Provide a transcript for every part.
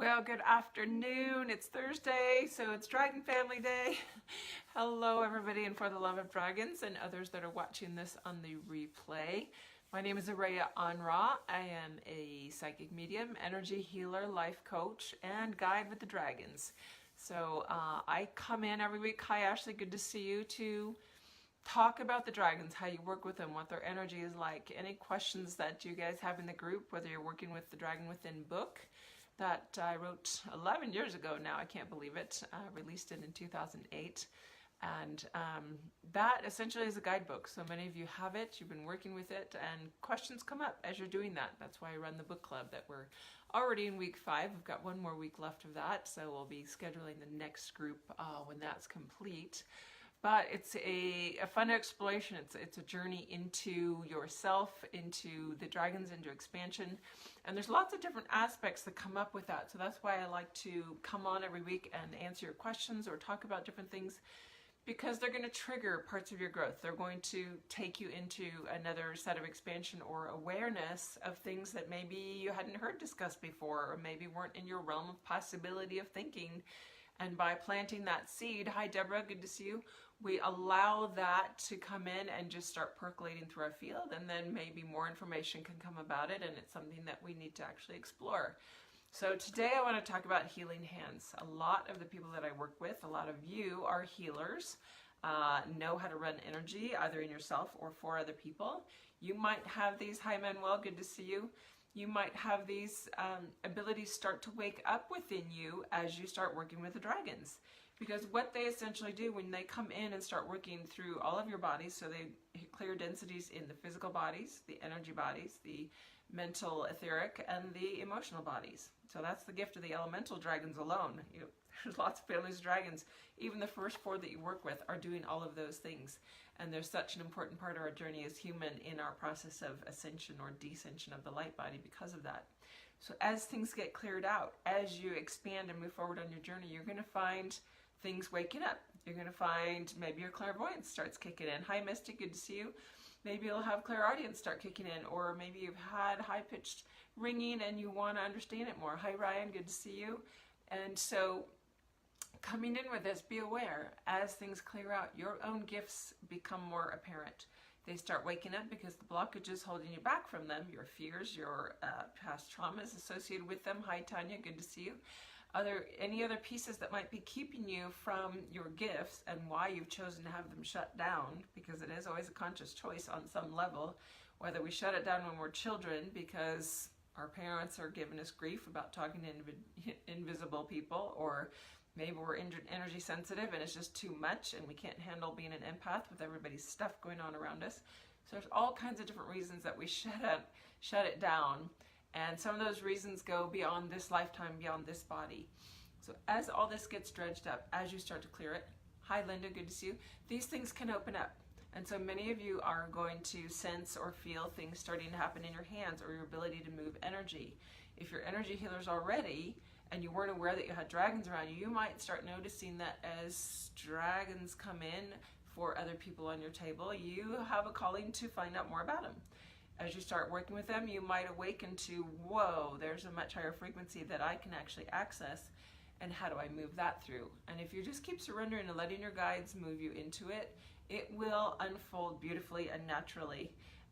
Well, good afternoon. It's Thursday, so it's Dragon Family Day. Hello, everybody, and for the love of dragons and others that are watching this on the replay. My name is Araya Anra. I am a psychic medium, energy healer, life coach, and guide with the dragons. So I come in every week. Hi, Ashley. Good to see you, to talk about the dragons, how you work with them, what their energy is like. Any questions that you guys have in the group, whether you're working with the Dragon Within book that I wrote 11 years ago now, I can't believe it, released it in 2008. And that essentially is a guidebook. So many of you have it, you've been working with it, and questions come up as you're doing that. That's why I run the book club that we're already in week 5. We've got one more week left of that, so we'll be scheduling the next group when that's complete. But it's a fun exploration. It's a journey into yourself, into the dragons, into expansion. And there's lots of different aspects that come up with that. So that's why I like to come on every week and answer your questions or talk about different things, because they're going to trigger parts of your growth. They're going to take you into another set of expansion or awareness of things that maybe you hadn't heard discussed before, or maybe weren't in your realm of possibility of thinking. And by planting that seed, hi Deborah, good to see you, we allow that to come in and just start percolating through our field, and then maybe more information can come about it, and it's something that we need to actually explore. So today I want to talk about healing hands. A lot of the people that I work with, a lot of you are healers, know how to run energy either in yourself or for other people. You might have these, hi Manuel, good to see you. You might have these abilities start to wake up within you as you start working with the dragons. Because what they essentially do when they come in and start working through all of your bodies, so they clear densities in the physical bodies, the energy bodies, the mental, etheric, and the emotional bodies. So that's the gift of the elemental dragons alone. There's lots of families of dragons. Even the first 4 that you work with are doing all of those things. And they're such an important part of our journey as human in our process of ascension or descension of the light body because of that. So as things get cleared out, as you expand and move forward on your journey, you're going to find things waking up. You're going to find maybe your clairvoyance starts kicking in. Hi Misty, good to see you. Maybe you'll have clairaudience start kicking in, or maybe you've had high-pitched ringing and you want to understand it more. Hi Ryan, good to see you. And so coming in with this, be aware, as things clear out, your own gifts become more apparent. They start waking up because the blockage is holding you back from them, your fears, your past traumas associated with them. Hi Tanya, good to see you. Any other pieces that might be keeping you from your gifts, and why you've chosen to have them shut down, because it is always a conscious choice on some level, whether we shut it down when we're children because our parents are giving us grief about talking to invisible people, or maybe we're energy sensitive and it's just too much and we can't handle being an empath with everybody's stuff going on around us. So there's all kinds of different reasons that we shut it down. And some of those reasons go beyond this lifetime, beyond this body. So as all this gets dredged up, as you start to clear it, hi Linda, good to see you, these things can open up. And so many of you are going to sense or feel things starting to happen in your hands, or your ability to move energy. If you're energy healers already, and you weren't aware that you had dragons around you, you might start noticing that as dragons come in for other people on your table, you have a calling to find out more about them. As you start working with them, you might awaken to, whoa, there's a much higher frequency that I can actually access, and how do I move that through? And if you just keep surrendering and letting your guides move you into it, it will unfold beautifully and naturally.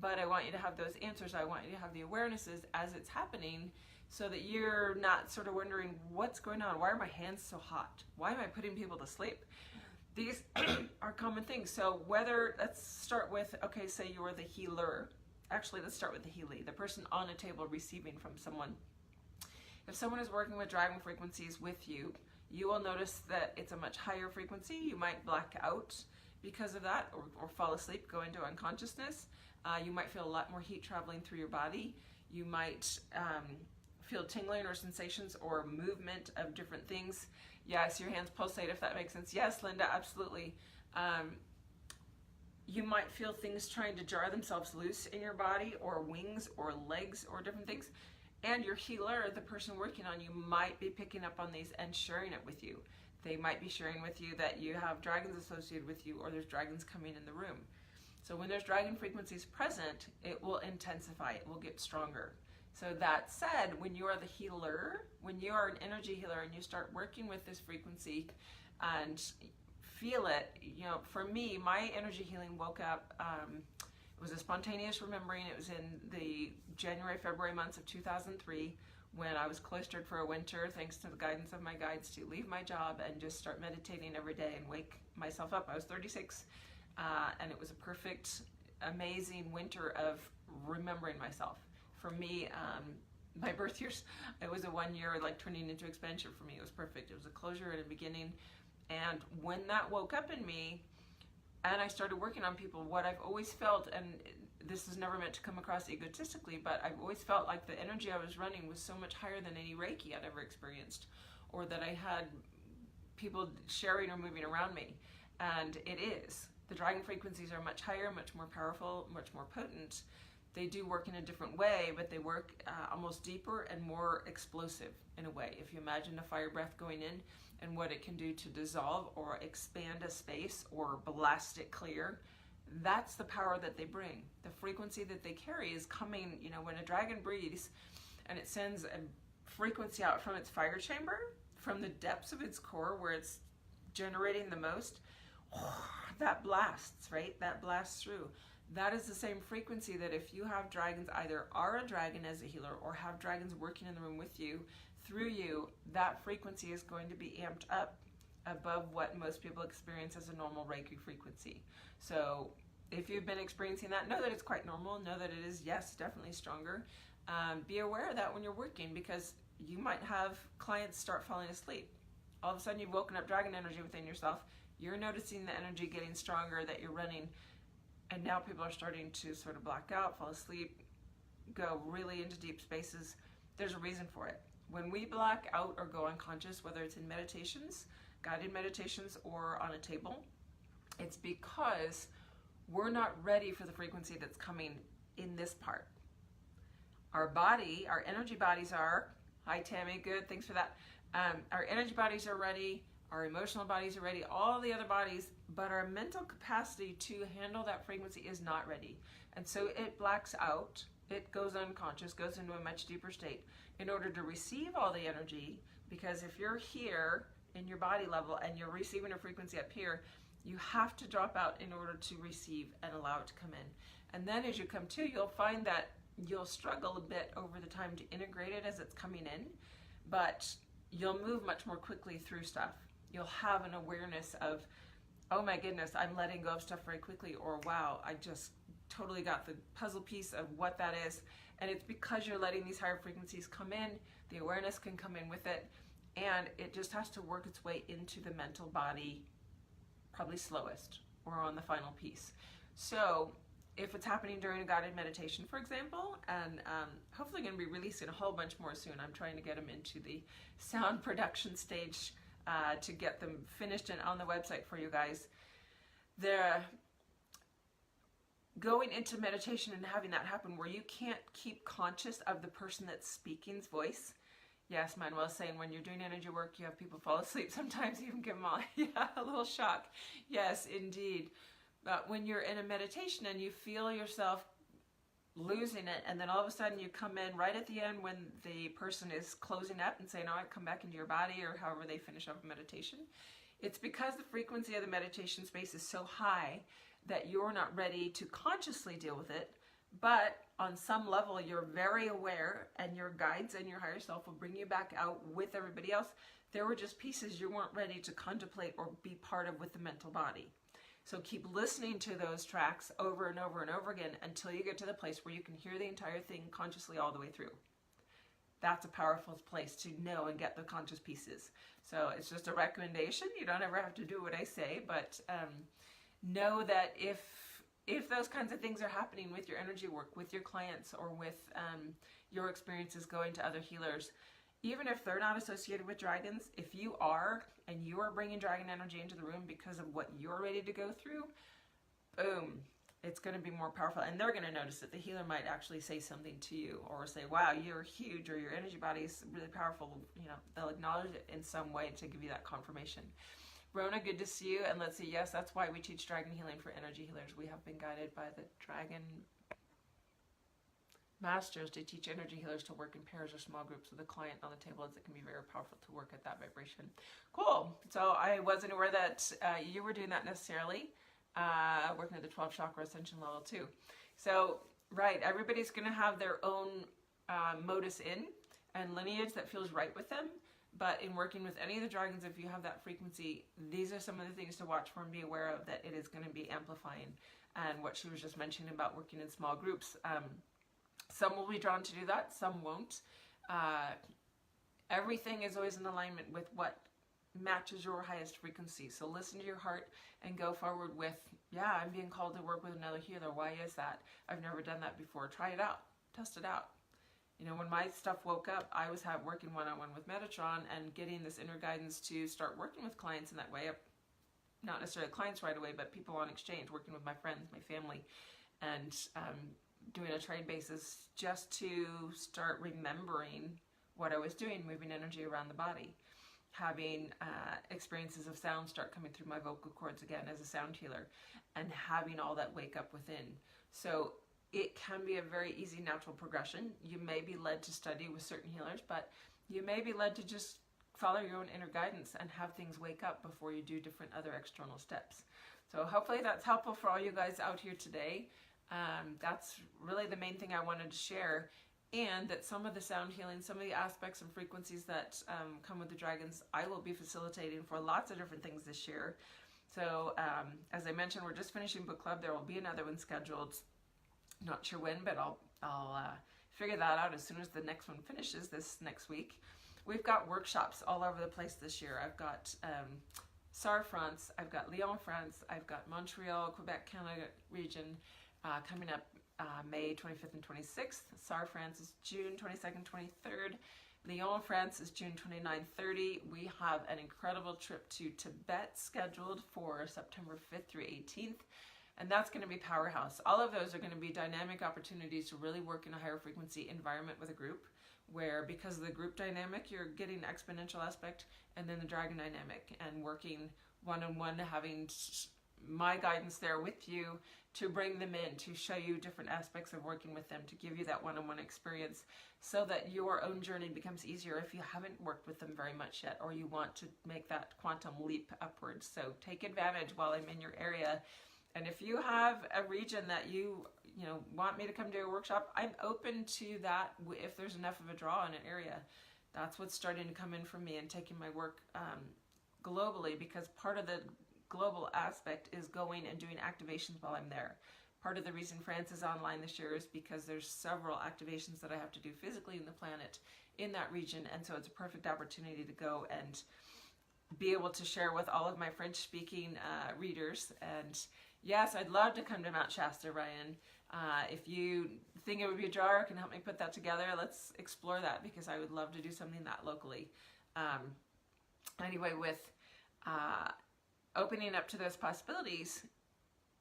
But I want you to have those answers. I want you to have the awarenesses as it's happening, so that you're not sort of wondering, what's going on? Why are my hands so hot? Why am I putting people to sleep? These are common things. So let's start with, okay, say you're the healer. Actually, let's start with the healee, the person on a table receiving from someone. If someone is working with dragon frequencies with you, you will notice that it's a much higher frequency. You might black out because of that, or fall asleep, go into unconsciousness. You might feel a lot more heat traveling through your body. You might feel tingling or sensations or movement of different things. Yes, your hands pulsate, if that makes sense. Yes, Linda, absolutely. You might feel things trying to jar themselves loose in your body, or wings or legs or different things. And your healer, the person working on you, might be picking up on these and sharing it with you. They might be sharing with you that you have dragons associated with you, or there's dragons coming in the room. So when there's dragon frequencies present, it will intensify, it will get stronger. So that said, when you are the healer, when you are an energy healer and you start working with this frequency and feel it, you know, for me, my energy healing woke up, it was a spontaneous remembering. It was in the January, February months of 2003 when I was cloistered for a winter, thanks to the guidance of my guides, to leave my job and just start meditating every day and wake myself up. I was 36, and it was a perfect, amazing winter of remembering myself. For me, my birth years, it was a 1 year like turning into expansion for me. It was perfect. It was a closure and a beginning. And when that woke up in me, and I started working on people, what I've always felt, and this is never meant to come across egotistically, but I've always felt like the energy I was running was so much higher than any Reiki I'd ever experienced, or that I had people sharing or moving around me. And it is. The dragon frequencies are much higher, much more powerful, much more potent. They do work in a different way, but they work almost deeper and more explosive in a way. If you imagine a fire breath going in and what it can do to dissolve or expand a space or blast it clear, that's the power that they bring. The frequency that they carry is coming, you know, when a dragon breathes and it sends a frequency out from its fire chamber, from the depths of its core where it's generating the most, that blasts, right? That blasts through. That is the same frequency that if you have dragons, either are a dragon as a healer or have dragons working in the room with you, through you, that frequency is going to be amped up above what most people experience as a normal Reiki frequency. So if you've been experiencing that, know that it's quite normal. Know that it is, yes, definitely stronger. Be aware of that when you're working, because you might have clients start falling asleep. All of a sudden you've woken up dragon energy within yourself. You're noticing the energy getting stronger that you're running. And now people are starting to sort of black out, fall asleep, go really into deep spaces. There's a reason for it. When we black out or go unconscious, whether it's in meditations, guided meditations, or on a table, it's because we're not ready for the frequency that's coming in this part. Our body, our energy bodies are, hi Tammy, good, thanks for that. Our energy bodies are ready. Our emotional bodies are ready, all the other bodies, but our mental capacity to handle that frequency is not ready. And so it blacks out, it goes unconscious, goes into a much deeper state in order to receive all the energy, because if you're here in your body level and you're receiving a frequency up here, you have to drop out in order to receive and allow it to come in. And then as you come to, you'll find that you'll struggle a bit over the time to integrate it as it's coming in, but you'll move much more quickly through stuff. You'll have an awareness of, oh my goodness, I'm letting go of stuff very quickly, or wow, I just totally got the puzzle piece of what that is. And it's because you're letting these higher frequencies come in, the awareness can come in with it, and it just has to work its way into the mental body, probably slowest, or on the final piece. So if it's happening during a guided meditation, for example, and hopefully going to be releasing a whole bunch more soon. I'm trying to get them into the sound production stage to get them finished and on the website for you guys. The going into meditation and having that happen where you can't keep conscious of the person that's speaking's voice. Yes, Manuel's saying when you're doing energy work, you have people fall asleep. Sometimes you even give them all, yeah, a little shock. Yes, indeed. But when you're in a meditation and you feel yourself losing it, and then all of a sudden you come in right at the end when the person is closing up and saying, all right, come back into your body, or however they finish up a meditation, it's because the frequency of the meditation space is so high that you're not ready to consciously deal with it, but on some level you're very aware, and your guides and your higher self will bring you back out with everybody else. There were just pieces you weren't ready to contemplate or be part of with the mental body. So keep listening to those tracks over and over and over again until you get to the place where you can hear the entire thing consciously all the way through. That's a powerful place to know and get the conscious pieces. So it's just a recommendation. You don't ever have to do what I say, but know that if those kinds of things are happening with your energy work, with your clients, or with your experiences going to other healers, even if they're not associated with dragons, if you are, and you are bringing dragon energy into the room because of what you're ready to go through, boom, it's going to be more powerful. And they're going to notice it. The healer might actually say something to you, or say, wow, you're huge, or your energy body is really powerful. You know, they'll acknowledge it in some way to give you that confirmation. Rona, good to see you. And let's see, yes, that's why we teach dragon healing for energy healers. We have been guided by the dragon masters to teach energy healers to work in pairs or small groups with a client on the table, as it can be very powerful to work at that vibration. Cool. So I wasn't aware that you were doing that necessarily, working at the 12 chakra ascension level too. So, right, everybody's going to have their own modus in and lineage that feels right with them. But in working with any of the dragons, if you have that frequency, these are some of the things to watch for and be aware of, that it is going to be amplifying. And what she was just mentioning about working in small groups, some will be drawn to do that, some won't. Everything is always in alignment with what matches your highest frequency. So listen to your heart and go forward with, yeah, I'm being called to work with another healer. Why is that? I've never done that before. Try it out. Test it out. You know, when my stuff woke up, I was working one-on-one with Metatron and getting this inner guidance to start working with clients in that way. Not necessarily clients right away, but people on exchange, working with my friends, my family, and doing a trade basis just to start remembering what I was doing, moving energy around the body, having experiences of sound start coming through my vocal cords again as a sound healer, and having all that wake up within. So it can be a very easy natural progression. You may be led to study with certain healers, but you may be led to just follow your own inner guidance and have things wake up before you do different other external steps. So hopefully that's helpful for all you guys out here today. That's really the main thing I wanted to share, and that some of the sound healing, some of the aspects and frequencies that come with the dragons, I will be facilitating for lots of different things this year. So as I mentioned, we're just finishing book club. There will be another one scheduled. Not sure when, but I'll figure that out as soon as the next one finishes this next week. We've got workshops all over the place this year. I've got SAR France, I've got Lyon, France, I've got Montreal, Quebec, Canada region coming up May 25th and 26th. SAR France is June 22nd, 23rd. Lyon, France is June 29th, 30. We have an incredible trip to Tibet scheduled for September 5th through 18th. And that's going to be powerhouse. All of those are going to be dynamic opportunities to really work in a higher frequency environment with a group, where because of the group dynamic, you're getting exponential aspect, and then the dragon dynamic, and working one-on-one, having my guidance there with you to bring them in, to show you different aspects of working with them, to give you that one-on-one experience, so that your own journey becomes easier if you haven't worked with them very much yet, or you want to make that quantum leap upwards. So take advantage while I'm in your area. And if you have a region that you want me to come do a workshop, I'm open to that if there's enough of a draw in an area. That's what's starting to come in for me and taking my work globally, because part of the global aspect is going and doing activations while I'm there. Part of the reason France is online this year is because there's several activations that I have to do physically in the planet in that region, and so it's a perfect opportunity to go and be able to share with all of my French-speaking readers. And yes, I'd love to come to Mount Shasta, Ryan. If you think it would be a draw or can help me put that together, let's explore that, because I would love to do something that locally. Anyway, with opening up to those possibilities,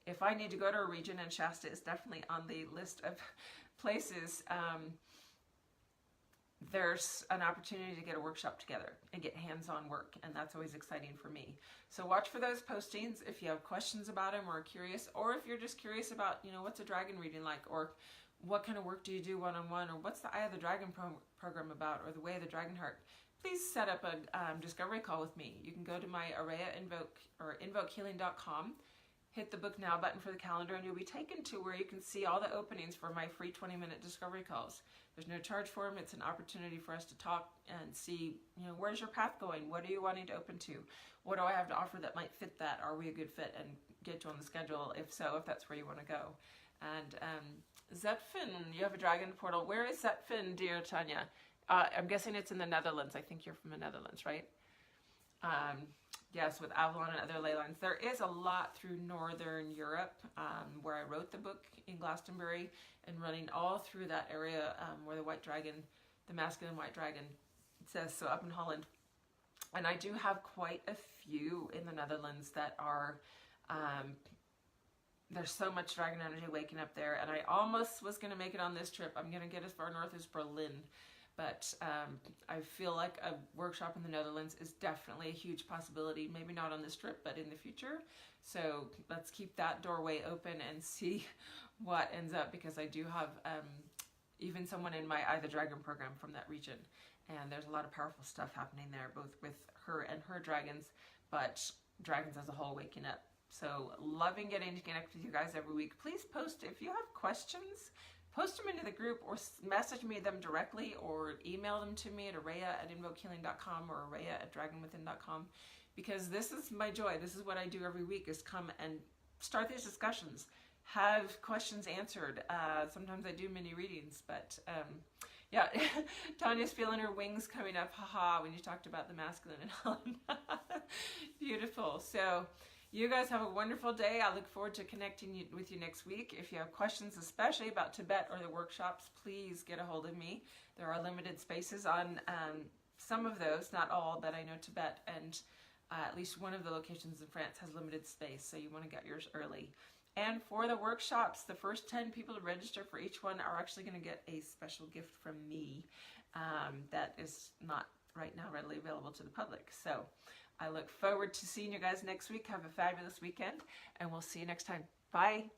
if I need to go to a region, and Shasta is definitely on the list of places, there's an opportunity to get a workshop together and get hands-on work, and that's always exciting for me. So watch for those postings if you have questions about them or are curious, or if you're just curious about, what's a dragon reading like, or what kind of work do you do one-on-one, or what's the Eye of the Dragon program about, or the Way of the Dragon Heart. Please set up a discovery call with me. You can go to my invokehealing.com, hit the book now button for the calendar, and you'll be taken to where you can see all the openings for my free 20-minute discovery calls. There's no charge for them. It's an opportunity for us to talk and see, where's your path going? What are you wanting to open to? What do I have to offer that might fit that? Are we a good fit? And get you on the schedule, if so, if that's where you want to go. And Zetfin, you have a dragon portal. Where is Zetfin, dear Tanya? I'm guessing it's in the Netherlands. I think you're from the Netherlands, right? Yes, with Avalon and other ley lines. There is a lot through Northern Europe, where I wrote the book in Glastonbury, and running all through that area where the white dragon, the masculine white dragon, it says, so up in Holland. And I do have quite a few in the Netherlands that are, there's so much dragon energy waking up there, and I almost was going to make it on this trip. I'm going to get as far north as Berlin. But I feel like a workshop in the Netherlands is definitely a huge possibility. Maybe not on this trip, but in the future. So let's keep that doorway open and see what ends up, because I do have, even someone in my I the Dragon program from that region. And there's a lot of powerful stuff happening there, both with her and her dragons, but dragons as a whole waking up. So loving getting to connect with you guys every week. Please post, if you have questions, post them into the group or message me them directly or email them to me at araya@invokehealing.com or araya@dragonwithin.com, because this is my joy. This is what I do every week, is come and start these discussions, have questions answered. Sometimes I do mini readings, but yeah, Tanya's feeling her wings coming up, haha, when you talked about the masculine and Helen. Beautiful. So you guys have a wonderful day. I look forward to connecting with you next week. If you have questions, especially about Tibet or the workshops, please get a hold of me. There are limited spaces on some of those, not all, but I know Tibet and at least one of the locations in France has limited space, so you want to get yours early. And for the workshops, the first 10 people to register for each one are actually going to get a special gift from me that is not right now readily available to the public. So I look forward to seeing you guys next week. Have a fabulous weekend, and we'll see you next time. Bye.